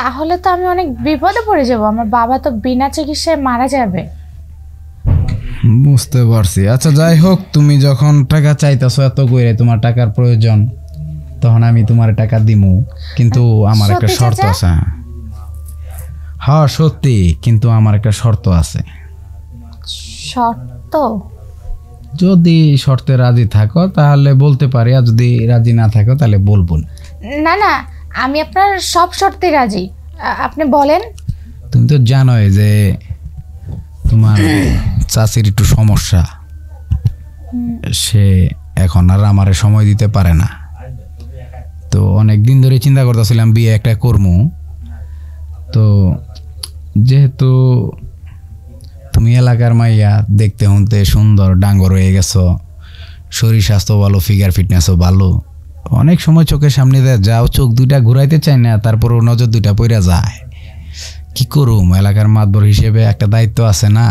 তাহলে তো আমি অনেক বিপদে পড়ে যাব, আমার বাবা তো বিনা চিকিৎসায় মারা যাবে। বুঝতে পারছি। আচ্ছা যাই হোক, তুমি যখন টাকা চাইতেছো এত করে, তোমার টাকার প্রয়োজন, তখন আমি তোমার টাকা দিমু, কিন্তু আমার একটা শর্ত আছে। হ্যাঁ সত্যি, কিন্তু আমার একটা শর্ত আছে। শর্ত? যদি শর্তে রাজি থাকো তাহলে বলতে পারি, আর যদি রাজি না থাকো তাহলে বলবো না। না না, আমি আপনার সব শর্তে রাজি, আপনি বলেন। তুমি তো জানোই যে তোমার চাচির একটু সমস্যা, সে এখন আর আমারে সময় দিতে পারে না। তো অনেক দিন ধরে চিন্তা করতেছিলাম বিয়ে একটা করবো। তো যেহেতু তুমি এলাকার মাইয়া, দেখতে শুনতে সুন্দর, ডাঙ্গর হয়ে গেছো, শরীর স্বাস্থ্য ভালো, ফিগার ফিটনেসও ভালো, অনেক সময় চোখের সামনে দিয়ে যাও, চোখ দুইটা ঘুরাইতে চাই না, তারপরও নজর দুইটা পইরা যায়। কি করুম, এলাকার মাতবর হিসেবে একটা দায়িত্ব আছে না।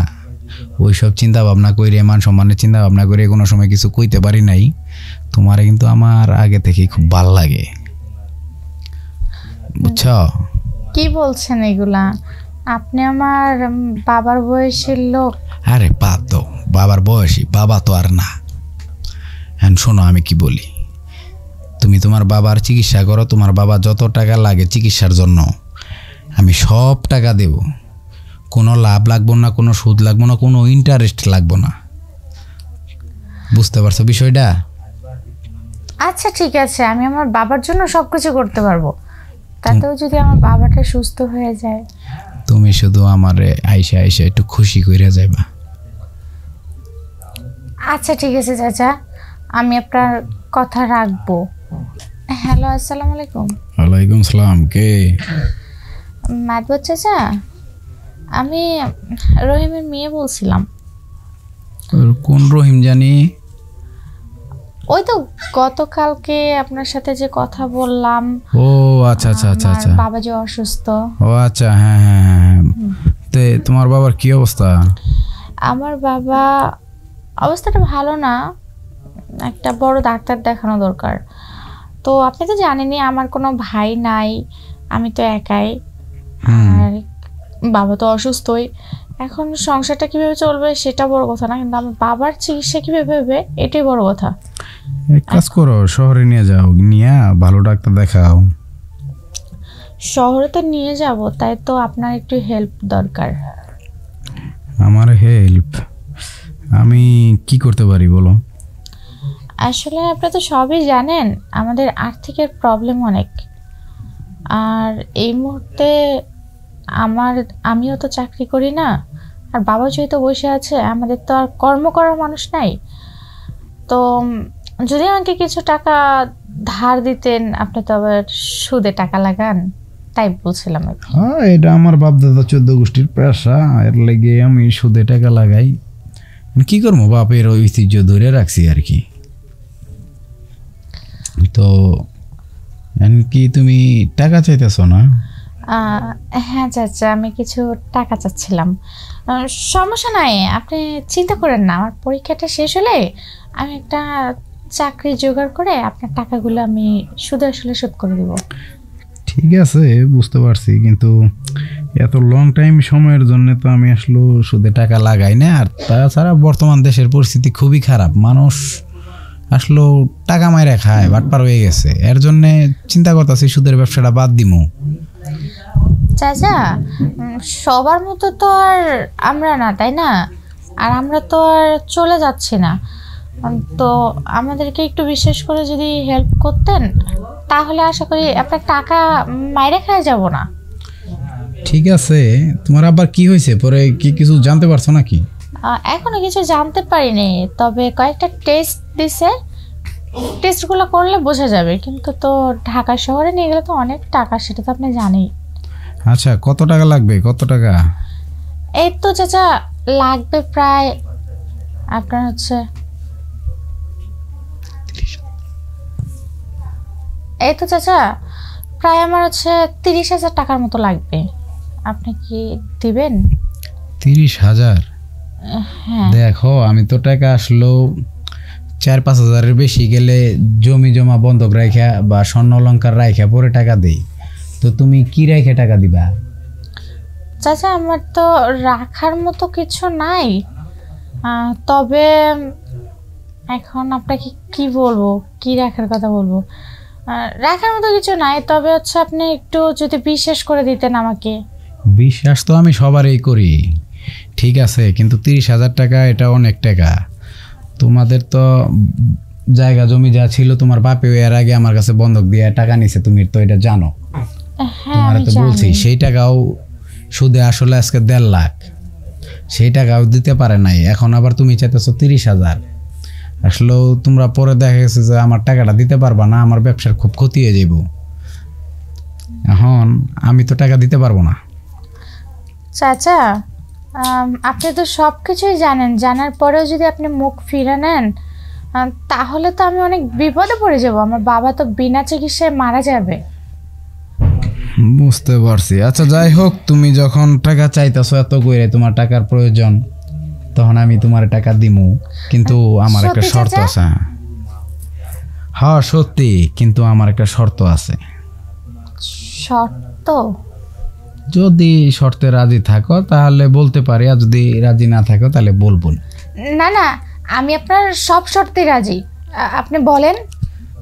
ওইসব চিন্তা ভাবনা করে, মান সম্মানের চিন্তা ভাবনা করে কোনো সময় কিছু কইতে পারি নাই। তোমারে কিন্তু আমার আগে থেকেই খুব ভাল লাগে, বুঝছ? কি বলছেন এগুলা? আপনি আমার বাবার বয়সের লোক। আরে বাদ দাও, বাবার বয়সী, বাবা তো আর না। হ্যাঁ শোনো, আমি কি বলি, তুমি তোমার বাবার চিকিৎসা করো, তোমার বাবা যত টাকা লাগে চিকিৎসার জন্য আমি সব টাকা দেব। কোনো লাভ লাগবো না, কোনো সুদ লাগবো না, কোনো ইন্টারেস্ট লাগবো না। বুঝতে পারছো বিষয়টা? আচ্ছা ঠিক আছে, আমি আমার বাবার জন্য সব কিছু করতে পারবো, তাতেও যদি আমার বাবাটা সুস্থ হয়ে যায়। তুমি শুধু আমারে আইসা আইসা একটু খুশি কইরা যাইবা। আচ্ছা ঠিক আছে চাচা, আমি আপনার কথা রাখবো। হ্যালো, আসসালামু আলাইকুম। ওয়ালাইকুম সালাম। কে? মাতবর চাচা, আমি রহিমের মেয়ে বলছিলাম। কোন রহিম জানি? ওই তো গতকালকে আপনার সাথে যে কথা বললাম। ও আচ্ছা আচ্ছা আচ্ছা আচ্ছা, বাবা যে অসুস্থ। ও আচ্ছা, হ্যাঁ হ্যাঁ হ্যাঁ। তে তোমার বাবার কি অবস্থা? আমার বাবা অবস্থাটা ভালো না, একটা বড় ডাক্তার দেখানো দরকার। তো আপনি তো জানেনই আমার কোনো ভাই নাই, আমি তো একাই, আর বাবা তো অসুস্থই। এখন সংসারটা কিভাবে চলবে সেটা বড় কথা না, কিন্তু আমার বাবার চিকিৎসা কিভাবে হবে এটাই বড় কথা। এক কাজ করো, শহরে নিয়ে যাও, নিয়ে ভালো ডাক্তার দেখাও। শহরে তো নিয়ে যাব, তাই তো আপনার একটু হেল্প দরকার। আমার হেল্প? আমি কি করতে পারি বলো? আসলে আপনি তো সবই জানেন, আমাদের আর্থিকের প্রবলেম অনেক, আর এই মুহূর্তে আমিও তো চাকরি করি না, আর বাবা যেহেতু বসে আছে, আমাদের তো আর কর্ম করার মানুষ নাই। তো যদি আমাকে কিছু টাকা ধার দিতেন, আপনি তো আবার সুদে টাকা লাগান, তাই বলছিলাম। হ্যাঁ, এটা আমার বাপদাদা 14 গোষ্ঠীর পেশা, এর লেগে আমি সুদে টাকা লাগাই। কি করবো, বাপের ঐতিহ্য ধরে রাখছি আর কি। তো কি তুমি টাকা চাইতেছো না? হ্যাঁ চাচা, আমি কিছু টাকা চাচ্ছিলাম। সমস্যা নাই, আপনি চিন্তা করেন না, আমার পরীক্ষাটা শেষ হলে আমি একটা চাকরি জোগাড় করে আপনার টাকাগুলো আমি সুদে আসলে শোধ করে দেব। ঠিক আছে, বুঝতে পারছি, কিন্তু এত লং টাইম সময়ের জন্য তো আমি আসলে সুদে টাকা লাগাই না। আর তাছাড়া বর্তমান দেশের পরিস্থিতি খুবই খারাপ, মানুষ আসলে টাকা মাইরা খায়, বাটপার হয়ে গেছে। এর জন্য চিন্তা করতেছি সুদের ব্যবসাটা বাদ দিমু। চাচা, সবার মতো তো আর আমরা না, তাই না? আর আমরা তো আর চলে যাচ্ছি না, তো আমাদেরকে একটু বিশেষ করে যদি হেল্প করতেন, তাহলে আশা করি আপনার টাকা মাইরে খাওয়া যাব না। ঠিক আছে, তোমার আবার কি হয়েছে, পরে কি কিছু জানতে পারছো নাকি? এখনো কিছু জানতে পারিনি, তবে কয়েকটা টেস্ট দিছে, টেস্টগুলো করলে বোঝা যাবে। কিন্তু তো ঢাকা শহরে নিয়ে গেলে তো অনেক টাকা, সেটা তো আপনি জানেই। আচ্ছা, কত টাকা লাগবে? কত টাকা? এই তো চাচা, লাগবে প্রায় আপনার হচ্ছে, এই তো চাচা প্রায় আমার হচ্ছে 30,000 টাকার মতো লাগবে। আপনি কি দিবেন? 30,000? হ্যাঁ। দেখো, আমি তো টাকা আসলো 4-5 হাজারের বেশি গেলে জমি জমা বন্ধক রাখা বা স্বর্ণ অলঙ্কার রাখা পরে টাকা দেই। তো তুমি কি রেখে টাকা দিবা? চাচা আমার তো রাখার মতো কিছু নাই, তবে এখন আপনাকে কি বলবো, কি রাখার কথা বলবো, রাখার মতো কিছু নাই, তবে হচ্ছে আপনি একটু যদি বিশ্বাস করে দিতেন আমাকে। বিশ্বাস তো আমি সবারই করি, ঠিক আছে, কিন্তু 30,000 টাকা এটা অনেক টাকা। তোমাদের তো জায়গা জমি যা ছিল তোমার বাপেও এর আগে আমার কাছে বন্ধক দিয়ে টাকা নিছে, তুমি তো এটা জানো। হ্যাঁ তোমার আমি তো বলছি জানি। সেই টাকাও সুদে আসলে আজকে 1.5 লাখ, সেই টাকাও দিতে পারে নাই, এখন আবার তুমি চাইতেছো 30,000। আসলেও তোমরা পরে দেখা গেছে যে আমার টাকাটা দিতে পারবা না, আমার ব্যবসার খুব ক্ষতি হয়ে যাইব। এখন আমি তো টাকা দিতে পারবো না। চাচা আপনি তো সব কিছুই জানেন, জানার পরেও যদি আপনি মুখ ফিরে নেন তাহলে তো আমি অনেক বিপদে পড়ে যাব। আমার বাবা তো বিনা চিকিৎসায় মারা যাবে। বুঝতে পারছি। আচ্ছা যাই হোক, তুমি যখন টাকা চাইতেছো এত করে, তোমার টাকার প্রয়োজন, তখন আমি তোমার টাকা দিমু, কিন্তু আমার একটা সত্যি শর্ত চাচা? আছে। হ্যাঁ সত্যি, কিন্তু আমার একটা শর্ত আছে। শর্ত? যদি শর্তে রাজি থাকো তাহলে বলতে পারি, আর যদি রাজি না থাকো তাহলে বলবো না। না না, আমি আপনার সব শর্তে রাজি, আপনি বলেন।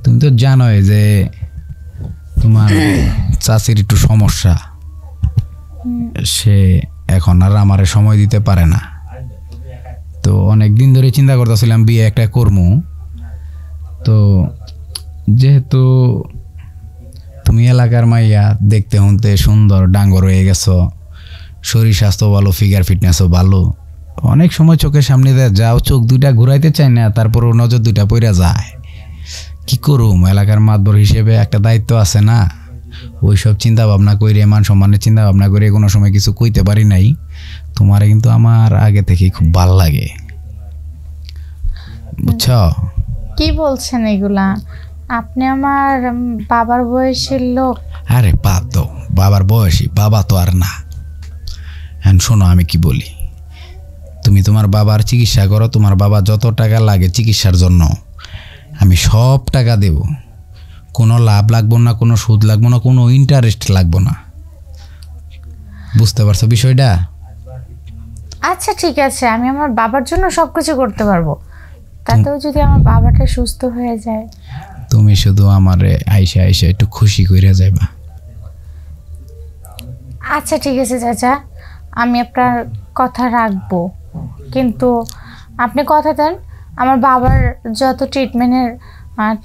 তুমি তো জানোই যে তোমার চাচির একটু সমস্যা, সে এখন আর আমারে সময় দিতে পারে না। তো অনেক দিন ধরে চিন্তা করতেছিলাম বিয়ে একটা করবো। তো যেহেতু তুমি এলাকার মাইয়া, দেখতে শুনতে সুন্দর, ডাঙ্গর হয়ে গেছো, শরীর স্বাস্থ্য ভালো, ফিগার ফিটনেসও ভালো, অনেক সময় চোখের সামনে দিয়ে যাও, চোখ দুইটা ঘুরাইতে চাই না, তারপরও নজর দুইটা পইরা যায়। কি করুম, এলাকার মাতবর হিসেবে একটা দায়িত্ব আছে না। ওই সব চিন্তা ভাবনা করে, মান সম্মানের চিন্তা ভাবনা করে কোনো সময় কিছু কইতে পারি নাই। তোমারে কিন্তু আমার আগে থেকেই খুব ভাল লাগে, বুঝছো? কি বলছেন এগুলা? আপনি আমার বাবার বয়সের লোক। আরে বাদ দাও, বাবার বয়সী, বাবা তো আর না। হ্যাঁ শোনো আমি কি বলি, তুমি তোমার বাবার চিকিৎসা করো, তোমার বাবা যত টাকা লাগে চিকিৎসার জন্য আমি সব টাকা দেব, কোনো লাভ লাগবো না, কোনো সুদ লাগবো না, কোনো ইন্টারেস্ট লাগবো না। বুঝতে পারছো বিষয়টা? আচ্ছা ঠিক আছে, আমি আমার বাবার জন্য সব কিছু করতে পারবো, তাতেও যদি আমার বাবাটা সুস্থ হয়ে যায়। তুমি শুধু আমারে আইসা আইসা একটু খুশি কইরা যাইবা। আচ্ছা ঠিক আছে চাচা, আমি আপনার কথা রাখবো, কিন্তু আপনি কথা দেন আমার বাবার যত ট্রিটমেন্টের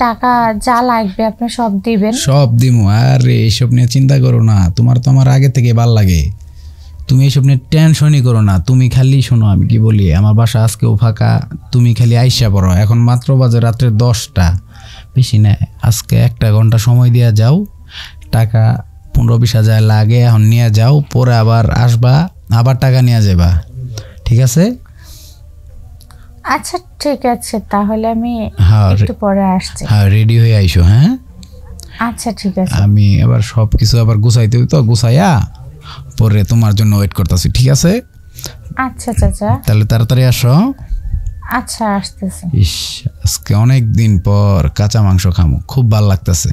টাকা যা লাগবে আপনি সব দিবেন। সব দিমু, আরে এইসব নিয়ে চিন্তা করো না, তোমার তো আমার আগে থেকে ভাল লাগে, তুমি এইসব নিয়ে টেনশনই করো না। তুমি খালি শোনো আমি কি বলি, আমার বাসা আজকেও ফাঁকা, তুমি খালি আইসা পড়ো। এখন মাত্র বাজে রাত্রে 10টা, বেশি না, আজকে 1 ঘন্টা সময় দিয়ে যাও, টাকা 15-20 হাজার লাগে, এখন নিয়ে যাও, পরে আবার আসবা, আবার টাকা নিয়ে যাবা, ঠিক আছে? আচ্ছা ঠিক আছে, তাহলে আমি হ্যাঁ একটু পরে আসছি। হ্যাঁ রেডি হয়ে আইসো। হ্যাঁ আচ্ছা ঠিক আছে। আমি আবার সব কিছু আবার গুছাইতে হইতো, গুছাইয়া পরে তোমার জন্য ওয়েট করতেছি, ঠিক আছে? আচ্ছা চাচা। তাহলে তাড়াতাড়ি আসো। আচ্ছা আসতেছি। ইস, আজকে অনেক দিন পর কাঁচা মাংস খামো, খুব ভাল লাগতেছে।